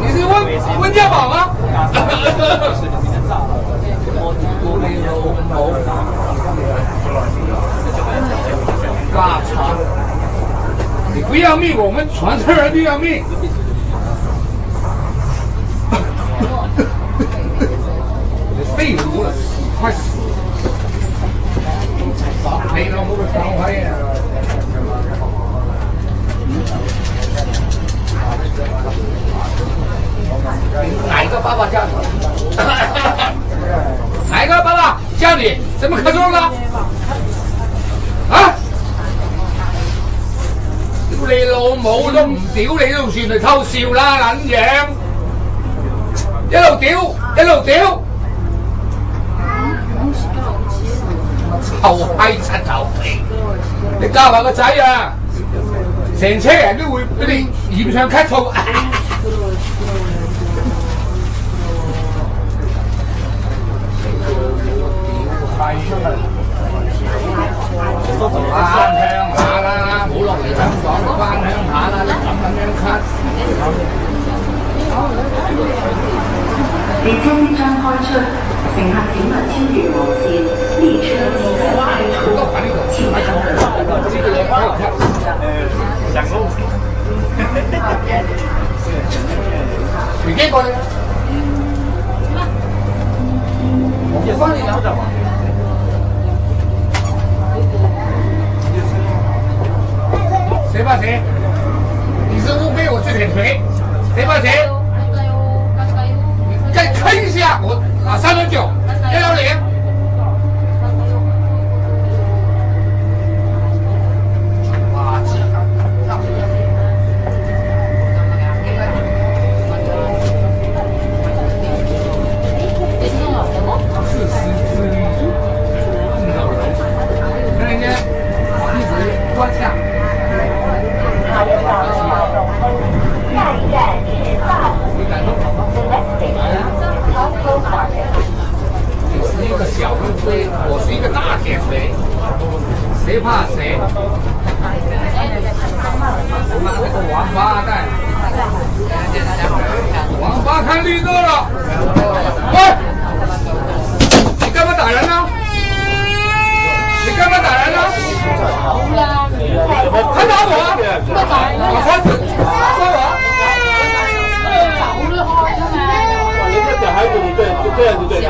你是温家宝吗？大船，你不要命，我们船上人就要命。你废物了，快死！没了，我们船坏了。哪个爸爸教你？哪个爸爸教你怎么科装的？啊！屌你老母都唔屌你都算係偷笑啦，撚樣！一路屌一路屌！臭閪柒頭皮！你教埋個仔啊！成車人都會俾你染上咳嗽。翻鄉下啦，唔好落嚟香港，翻鄉下啦，咁樣咳。列車即將開出，乘客請勿超越黃線，列車即將開出，請勿隨機過嚟。我幫你聊着吧。谁怕谁？你是乌龟，我是铁锤，谁怕谁？再坑一下，我啊309，110。垃圾！自私自利，硬到人，看人家一直关下。下一站是大埔。你是一个小乌龟，我是一个大铁锤，谁怕谁？妈了个王八蛋！王八看绿灯了，喂！你干嘛打人呢？你干嘛打人呢？他打我，我说我。人家小孩子你这样子对他。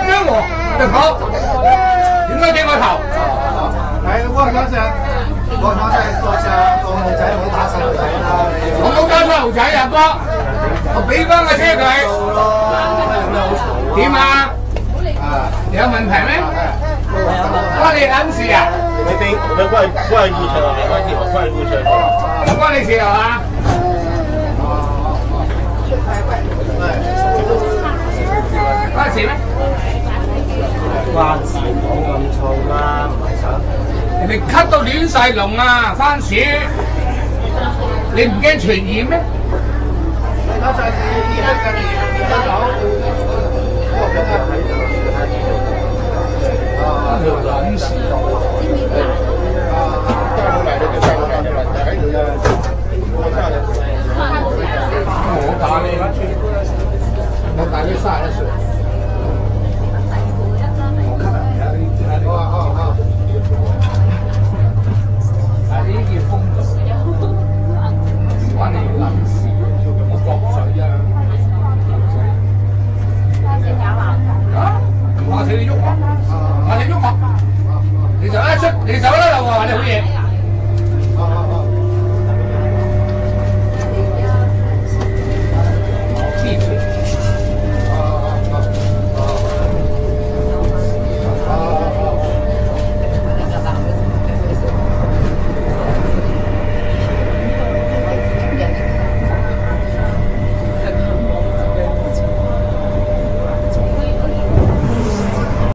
冤我，你跑，點解俾我頭？係，我想多謝個女仔，我打細路仔啦。我冇打細路仔啊，哥，我俾翻個車佢。點啊？有問題咩？關你撚事啊？我們怪路車啊，沒關係，我怪路車。唔關你事係嘛？關事咩？關事冇咁燥啦，唔係想。人哋咳到亂晒龍啊，番薯，你唔驚傳染咩？嗰陣時而家條撚事。我打你，我大你31歲。但係呢件風度，關你撚事，我駁嘴啊！啊？唔怕死你喐我，怕你喐我，你走啦，你走啦，我話你好嘢。